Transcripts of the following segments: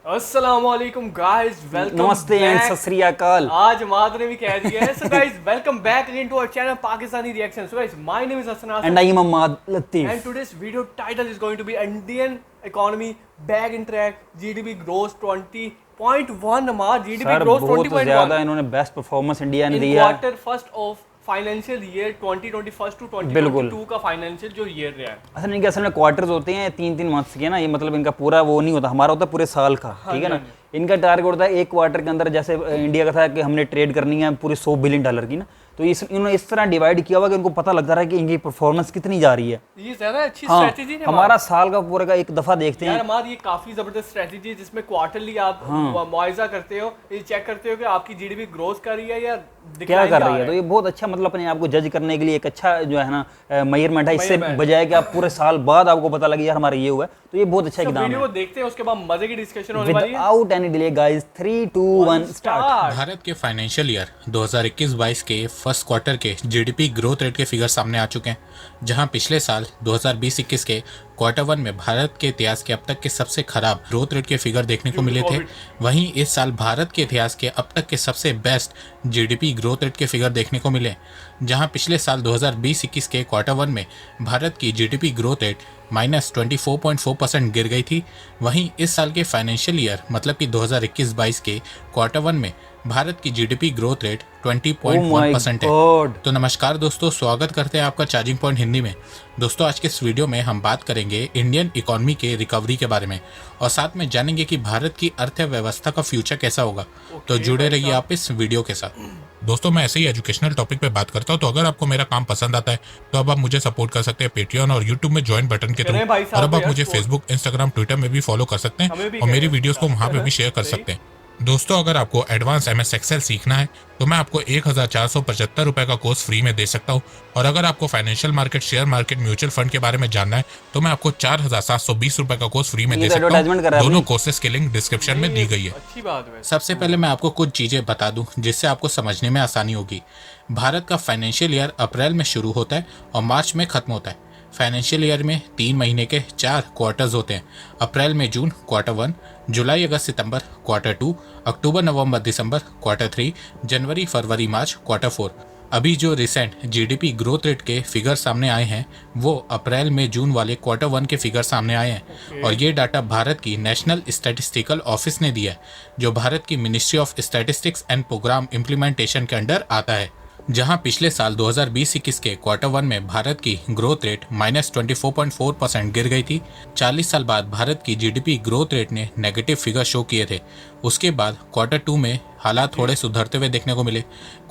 अस्सलामुअलैकुम guys, welcome नमस्ते and back. सत श्री अकाल। आज माद ने भी कह दिया है। So guys, welcome back again to our channel Pakistani reaction. So guys, my name is Hasan Asif and I am Ammad and Latif. today's video title is going to be Indian economy back in track, GDP grows 20.1। हमारा GDP sir grows बहुत 20.1 ज्यादा इन्होंने best performance India ने in दिया है। quarter first of financial year 2021 to 2022 का financial जो year रहा है। असल में क्वार्टर्स होते हैं 3-3 मंथ्स के ना, ये मतलब इनका पूरा वो नहीं होता, हमारा होता है पूरे साल का। ठीक है ना, इनका टारगेट होता है एक क्वार्टर के अंदर, जैसे इंडिया का था कि हमने ट्रेड करनी है पूरे $100 बिलियन की ना, तो इन्होंने इस तरह डिवाइड किया हुआ कि उनको पता लगता रहा है कि इनकी परफॉर्मेंस कितनी जा रही है। ये ज्यादा अच्छी हाँ, स्ट्रेटजी है। हमारा साल का पूरे का एक दफा देखते हैं हमारी ये काफी जबरदस्त स्ट्रेटजी है जिसमें क्वार्टरली आप मुआवजा करते हो, ये चेक करते हो कि आपकी जीडीपी ग्रोथ कर रही है या क्या कर रही है। तो ये बहुत अच्छा, मतलब अपने आप को जज करने के लिए एक अच्छा जो है ना मेजरमेंट है, इससे बजाय कि आप पूरे साल बाद आपको पता लगे यार हमारा ये हुआ है, तो ये बहुत अच्छा इकदाम है। वीडियो को देखते हैं, उसके बाद मजे की डिस्कशन होने वाली है। Without any delay guys, 3 2 1 start. Bharat के फाइनेंशियल ईयर 2021-22 के फर्स्ट क्वार्टर के जीडीपी ग्रोथ रेट के फिगर सामने आ चुके हैं, जहां पिछले साल 2020-21 के क्वार्टर वन में भारत के इतिहास के अब तक के सबसे खराब ग्रोथ रेट के फिगर देखने को मिले थे। वहीं इस साल भारत के इतिहास के अब तक के सबसे बेस्ट जीडीपी ग्रोथ रेट के फिगर देखने को मिले, जहां पिछले साल 2020-21 के क्वार्टर वन में भारत की जीडीपी ग्रोथ रेट -24.4% गिर गई थी। वहीं इस साल के फाइनेंशियल ईयर मतलब कि 2021-22 के क्वार्टर वन में भारत की जीडीपी ग्रोथ रेट 20.1% है। तो नमस्कार दोस्तों, स्वागत करते हैं आपका चार्जिंग पॉइंट हिंदी में। दोस्तों, आज के इस वीडियो में हम बात करेंगे इंडियन इकोनॉमी के रिकवरी के बारे में और साथ में जानेंगे कि भारत की अर्थव्यवस्था का फ्यूचर कैसा होगा। तो जुड़े रहिए आप इस वीडियो के साथ। दोस्तों, मैं ऐसे ही एजुकेशनल टॉपिक पे बात करता हूँ, तो अगर आपको मेरा काम पसंद आता है तो अब आप मुझे सपोर्ट कर सकते हैं पेट्रियन और यूट्यूब में ज्वाइन बटन के थ्रू, और अब आप मुझे फेसबुक, इंस्टाग्राम, ट्विटर में भी फॉलो कर सकते हैं और मेरी वीडियोस को वहाँ पे भी शेयर कर सकते हैं। दोस्तों, अगर आपको एडवांस MS एक्सेल सीखना है तो मैं आपको 1475 रुपए का कोर्स फ्री में दे सकता हूँ, और अगर आपको financial market, share market, mutual fund के बारे में जानना है तो मैं आपको 4720 रुपए का कोर्स फ्री में दे सकता हूँ। दोनों कोर्सेज की लिंक डिस्क्रिप्शन में दी गई है। अच्छी बात है। सबसे पहले मैं आपको कुछ चीजें बता दूं जिससे आपको समझने में आसानी होगी। भारत का फाइनेंशियल ईयर अप्रैल में शुरू होता है और मार्च में खत्म होता है। फाइनेंशियल ईयर में 3 महीने के 4 क्वार्टर्स होते हैं। अप्रैल में जून क्वार्टर 1, जुलाई अगस्त सितंबर क्वार्टर 2, अक्टूबर नवंबर दिसंबर क्वार्टर 3, जनवरी फरवरी मार्च क्वार्टर 4। अभी जो रिसेंट जीडीपी ग्रोथ रेट के फिगर सामने आए हैं वो अप्रैल में जून वाले क्वार्टर 1 के फिगर सामने आए हैं, और ये डाटा भारत की नेशनल स्टैटिस्टिकल ऑफिस ने दिया है, जो भारत की ministry of statistics and programme implementation के अंडर आता है। जहां पिछले साल 2020-21 के क्वार्टर 1 में भारत की ग्रोथ रेट -24.4% गिर गई थी। 40 साल बाद भारत की जीडीपी ग्रोथ रेट ने नेगेटिव फिगर शो किए थे। उसके बाद क्वार्टर 2 में हालात थोड़े सुधरते हुए देखने को मिले।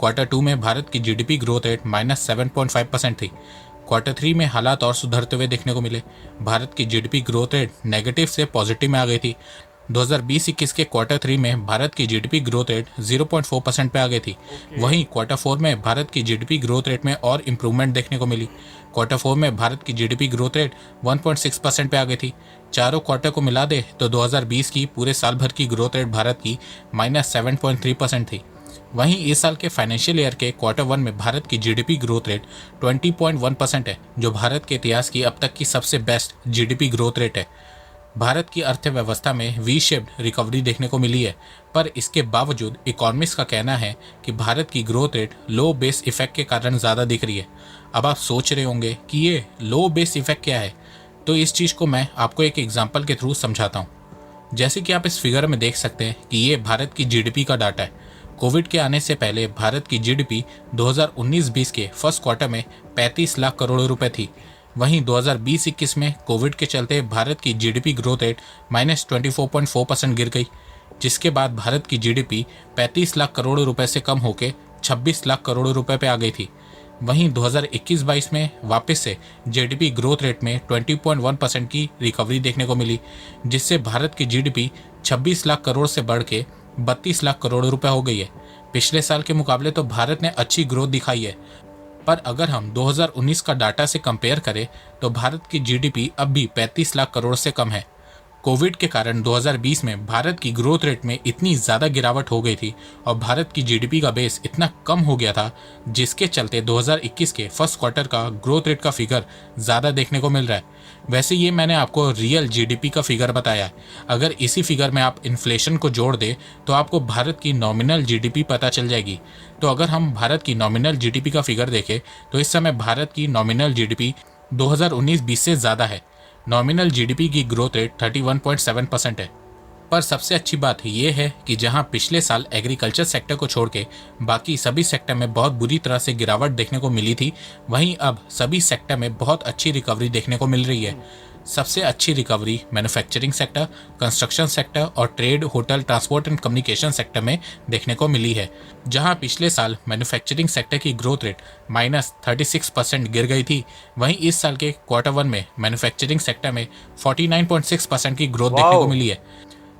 क्वार्टर 2 में भारत की जीडीपी ग्रोथ रेट -7.5% थी। क्वार्टर 3 में हालात और सुधरते हुए देखने को मिले। भारत की जीडीपी ग्रोथ रेट नेगेटिव से पॉजिटिव में आ गई थी। 2020-21 के क्वार्टर 3 में भारत की जीडीपी ग्रोथ रेट 0.4% पे आ गई थी। वहीं क्वार्टर 4 में भारत की जीडीपी ग्रोथ रेट में और इम्प्रूवमेंट देखने को मिली। क्वार्टर 4 में भारत की जीडीपी ग्रोथ रेट 1.6% पे आ गई थी। चारों क्वार्टर को मिला दे तो 2020 की पूरे साल भर की ग्रोथ रेट भारत की -7.3% थी। वहीं इस साल के फाइनेंशियल ईयर के क्वार्टर 1 में भारत की जीडीपी ग्रोथ रेट 20.1% है, जो भारत के इतिहास की अब तक की सबसे बेस्ट जीडीपी ग्रोथ रेट है। भारत की अर्थव्यवस्था में वी शेप्ड रिकवरी देखने को मिली है, पर इसके बावजूद इकोनॉमिस्ट का कहना है कि भारत की ग्रोथ रेट लो बेस इफेक्ट के कारण ज़्यादा दिख रही है। अब आप सोच रहे होंगे कि ये लो बेस इफेक्ट क्या है, तो इस चीज़ को मैं आपको एक एग्जांपल के थ्रू समझाता हूँ। जैसे कि आप इस फिगर में देख सकते हैं कि ये भारत की जीडीपी का डाटा है। कोविड के आने से पहले भारत की जीडीपी 2019-20 के फर्स्ट क्वार्टर में 35 लाख करोड़ रुपए थी। वहीं 2020-21 में कोविड के चलते भारत की जीडीपी ग्रोथ रेट -24.4% गिर गई, जिसके बाद भारत की जीडीपी 35 लाख करोड़ रुपए से कम होकर 26 लाख करोड़ रुपए पे आ गई थी। वहीं 2021-22 में वापस से जीडीपी ग्रोथ रेट में 20.1% की रिकवरी देखने को मिली, जिससे भारत की जीडीपी 26 लाख करोड़ से बढ़ के 32 लाख करोड़ रुपए हो गई है। पिछले साल के मुकाबले तो भारत ने अच्छी ग्रोथ दिखाई है, पर अगर हम 2019 का डाटा से कंपेयर करें तो भारत की जीडीपी अब भी 35 लाख करोड़ से कम है। कोविड के कारण 2020 में भारत की ग्रोथ रेट में इतनी ज़्यादा गिरावट हो गई थी और भारत की जीडीपी का बेस इतना कम हो गया था, जिसके चलते 2021 के फर्स्ट क्वार्टर का ग्रोथ रेट का फिगर ज़्यादा देखने को मिल रहा है। वैसे ये मैंने आपको रियल जीडीपी का फिगर बताया है। अगर इसी फिगर में आप इन्फ्लेशन को जोड़ दें तो आपको भारत की नॉमिनल जीडीपी पता चल जाएगी। तो अगर हम भारत की नॉमिनल जीडीपी का फिगर देखें तो इस समय भारत की नॉमिनल जीडीपी 2019-20 से ज़्यादा है। नॉमिनल जीडीपी की ग्रोथ रेट 31.7% है। पर सबसे अच्छी बात यह है कि जहां पिछले साल एग्रीकल्चर सेक्टर को छोड़ के बाकी सभी सेक्टर में बहुत बुरी तरह से गिरावट देखने को मिली थी, वहीं अब सभी सेक्टर में बहुत अच्छी रिकवरी देखने को मिल रही है। सबसे अच्छी recovery manufacturing sector, construction sector और trade, hotel, transport and communication sector में देखने को मिली है। जहां पिछले साल मैन्युफैक्चरिंग सेक्टर की ग्रोथ रेट -36% गिर गई थी, वहीं इस साल के Q1 में मैन्युफैक्चरिंग सेक्टर में 49.6% की ग्रोथ देखने को मिली है।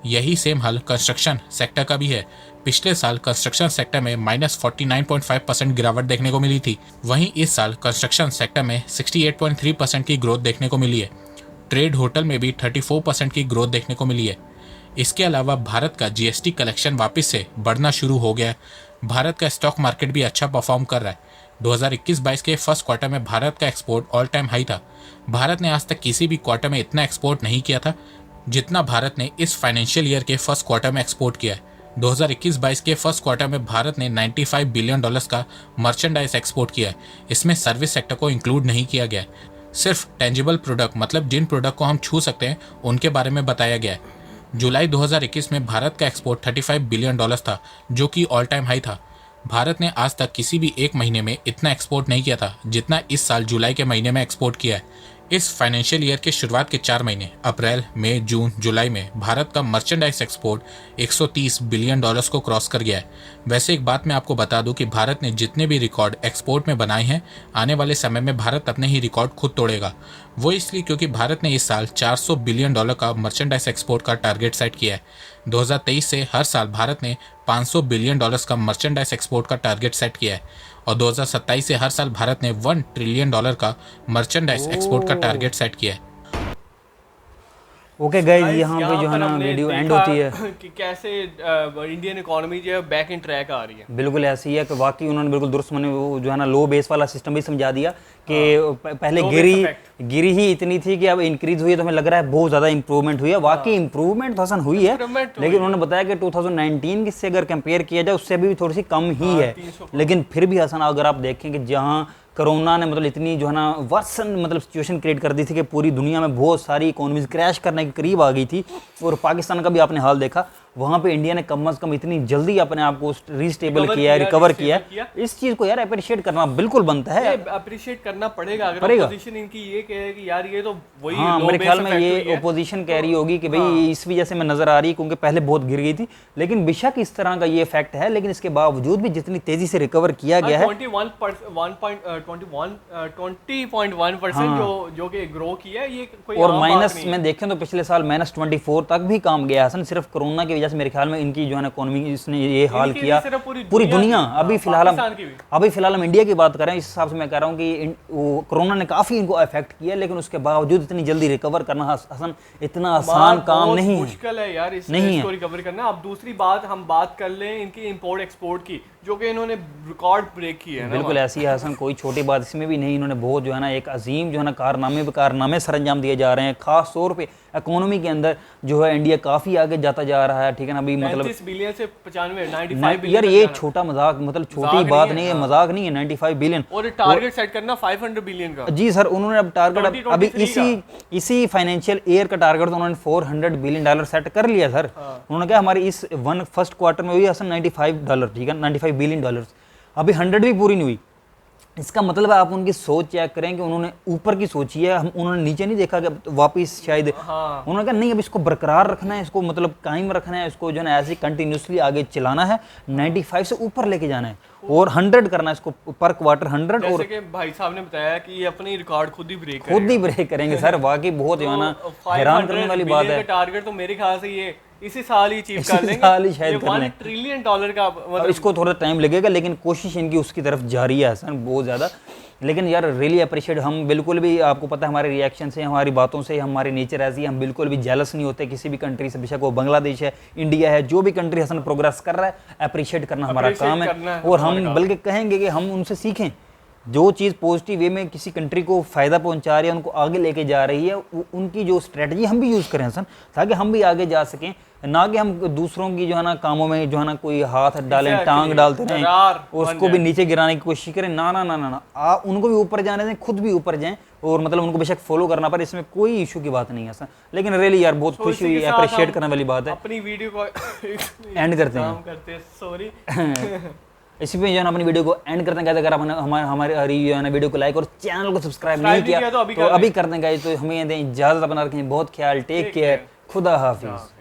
यही सेम हाल कंस्ट्रक्शन सेक्टर का भी है। पिछले साल कंस्ट्रक्शन सेक्टर में -49.5% गिरावट देखने को मिली थी, वहीं इस साल कंस्ट्रक्शन सेक्टर में 68.3% की ग्रोथ देखने को मिली है। ट्रेड, होटल में भी 34% की ग्रोथ देखने को मिली है। इसके अलावा भारत का जीएसटी कलेक्शन वापस से बढ़ना शुरू हो गया है। भारत का स्टॉक मार्केट भी अच्छा परफॉर्म कर रहा है। 2021-22 के फर्स्ट क्वार्टर में भारत का एक्सपोर्ट ऑल टाइम हाई था। भारत ने आज तक किसी भी क्वार्टर में इतना एक्सपोर्ट नहीं किया था जितना भारत ने इस फाइनेंशियल ईयर के फर्स्ट क्वार्टर में एक्सपोर्ट किया है। 2021-22 के फर्स्ट क्वार्टर में भारत ने $95 बिलियन का मर्चेंडाइज एक्सपोर्ट किया है। इसमें सर्विस सेक्टर को इंक्लूड नहीं किया गया है। सिर्फ टेंजिबल प्रोडक्ट, मतलब जिन प्रोडक्ट को हम छू सकते हैं, उनके बारे में बताया गया है। जुलाई 2021 में भारत का एक्सपोर्ट $35 बिलियन था, जो कि ऑल टाइम हाई था। भारत ने आज तक किसी भी एक महीने में इतना एक्सपोर्ट नहीं किया था जितना इस साल जुलाई के महीने में एक्सपोर्ट किया है। इस फाइनेंशियल ईयर के शुरुआत के 4 महीने अप्रैल, मई, जून, जुलाई में भारत का मर्चेंडाइज एक्सपोर्ट $130 बिलियन को क्रॉस कर गया है। वैसे एक बात मैं आपको बता दूं कि भारत ने जितने भी रिकॉर्ड एक्सपोर्ट में बनाए हैं, आने वाले समय में भारत अपने ही रिकॉर्ड खुद तोड़ेगा। वो इसलिए क्योंकि भारत ने इस साल $400 बिलियन का मर्चेंडाइज एक्सपोर्ट का टारगेट सेट किया है। 2023 से हर साल भारत ने $500 बिलियन का मर्चेंडाइज एक्सपोर्ट का टारगेट सेट किया है और 2027 से हर साल भारत ने $1 ट्रिलियन का मर्चेंडाइज एक्सपोर्ट का टारगेट सेट किया है। ओके गाइस, यहाँ पे जो है ना वीडियो एंड होती है कि कैसे इंडियन इकोनॉमी जो है बैक इन ट्रैक आ रही है। बिल्कुल ऐसी है कि वाकई उन्होंने बिल्कुल दुरुस्त मैंने वो जो है ना लो बेस वाला सिस्टम भी समझा दिया कि पहले गिरी ही इतनी थी कि अब इंक्रीज हुई है, तो हमें लग रहा है बहुत ज़्यादा इंप्रूवमेंट हुई है। वाकई इंप्रूवमेंट तो हसन हुई है, लेकिन उन्होंने बताया कि 2019 से अगर कंपेयर किया जाए उससे भी थोड़ी सी कम ही है। लेकिन फिर भी हसन अगर आप देखें कि जहाँ कोरोना ने मतलब इतनी जो है ना वर्सन मतलब सिचुएशन क्रिएट कर दी थी कि पूरी दुनिया में बहुत सारी इकोनॉमीज क्रैश करने के करीब आ गई थी, और पाकिस्तान का भी आपने हाल देखा, वहाँ पे इंडिया ने कम अज़ कम इतनी जल्दी अपने आप को रीस्टेबल किया है, रिकवर किया है। इस चीज़ को यार अप्रिशिएट करना बिल्कुल बनता है, अप्रिशिएट करना पड़ेगा। अगर अपोजिशन इनकी ये कहे कि यार ये तो वही, हाँ मेरे ख्याल में ये अपोजिशन कह रही होगी कि भाई इस वजह से मैं नजर आ रही है क्योंकि पहले बहुत गिर गई थी, लेकिन बेशक इस तरह का ये फैक्ट है, लेकिन इसके बावजूद भी जितनी तेजी से रिकवर किया गया है 20.1% जो कि ग्रो किया है, ये कोई और माइनस में देखें तो पिछले साल -24 तक भी काम गया हसन, सिर्फ कोरोना की वजह से मेरे ख्याल में इनकी जो है ना इकोनॉमी इसने ये हाल किया पूरी दुनिया। अभी फिलहाल हम इंडिया की बात करें, इस हिसाब से मैं कह रहा हूँ कि कोरोना ने काफी इनको अफेक्ट किया, लेकिन उसके बावजूद इतनी जल्दी रिकवर करना हसन इतना आसान काम नहीं है, मुश्किल है यार इसको रिकवर करना। अब दूसरी बात हम बात कर लें इनकी इंपोर्ट एक्सपोर्ट की, जो कि इन्होंने रिकॉर्ड ब्रेक किए हैं। बिल्कुल ऐसी है हसन, कोई छोटी बात इसमें भी नहीं। इन्होंने बहुत जो है ना एक अजीम जो है ना कारनामे सरंजाम दिए जा रहे हैं, खास तौर पे इकोनॉमी के अंदर जो है इंडिया काफी आगे जाता जा रहा है, ठीक है ना। अभी मतलब 35 बिलियन से 95 बिलियन यार ये छोटा मजाक मतलब छोटी बात नहीं है, मजाक नहीं है। 95 बिलियन और टारगेट सेट करना 500 बिलियन का। जी सर, उन्होंने अब टारगेट अभी इसी फाइनेंशियल ईयर का टारगेट तो उन्होंने $400 बिलियन सेट कर लिया सर। उन्होंने कहा हमारी इस फर्स्ट क्वार्टर में हुई हसन $95, ठीक है, $95 बिलियन, अभी 100 भी पूरी नहीं हुई। इसका मतलब है आप उनकी सोच चेक करें कि उन्होंने ऊपर की सोची है, उन्होंने नीचे नहीं देखा कि वापस शायद उन्होंने कहा नहीं अब इसको बरकरार रखना है, इसको मतलब कायम रखना है, इसको जो है ऐसे कंटिन्यूसली आगे चलाना है, 95 से ऊपर लेके जाना है और 100 करना है इसको पर क्वार्टर 100। जैसे और कि भाई साहब ने बताया कि ये अपनी रिकॉर्ड खुद ही ब्रेक करेंगे सर। वाकई बहुत जो है ना हैरान करने वाली बात है। टारगेट तो मेरे ख्याल से ये इसी साल ही अचीव कर इसी लेंगे। साल ही शायद ये कर लें। $1 ट्रिलियन का अब मतलब इसको थोड़ा टाइम लगेगा, लेकिन कोशिश इनकी उसकी तरफ जारी है हसन, बहुत ज़्यादा। लेकिन यार रियली अप्रिशिएट, हम बिल्कुल भी, आपको पता है हमारे रिएक्शन से, हमारी बातों से, हमारी नेचर ऐसी है, हम बिल्कुल भी जेलस नहीं होते किसी भी कंट्री से, बेशक वो बांग्लादेश है, इंडिया है, जो भी कंट्री हसन प्रोग्रेस कर रहा है, अप्रिशिएट करना हमारा Appreciate काम करना है। है और हमारा हम काम। बल्कि कहेंगे कि हम उनसे सीखें, जो चीज़ पॉजिटिव वे में किसी कंट्री को फ़ायदा पहुंचा रही है, उनको आगे लेके जा रही है, उनकी जो स्ट्रेटजी हम भी यूज़ करें हसन, ताकि हम भी आगे जा सकें, ना कि हम दूसरों की जो है ना कामों में जो है ना कोई हाथ डालें, Exactly. टांग डालते रहें, दरार उसको भी नीचे गिराने की कोशिश करें। ना ना ना ना ना, उनको भी ऊपर जाने दें, खुद भी ऊपर जाएं, और मतलब उनको बेशक फॉलो करना पड़े, इसमें कोई इशू की बात नहीं है सर। लेकिन रियली यार बहुत खुशी हुई, अप्रिशिएट करने वाली बात है। अपनी वीडियो को एंड करते हैं, काम करते हैं, सॉरी। इसी पे जो है ना अपनी वीडियो को एंड करते हैं। कहते अगर आप हमारी जो है ना वीडियो को लाइक और चैनल को सब्सक्राइब नहीं किया तो अभी कर दें गाइस। तो हमें दें इजाजत, अपना रखें बहुत ख्याल, टेक केयर, खुदा हाफिज।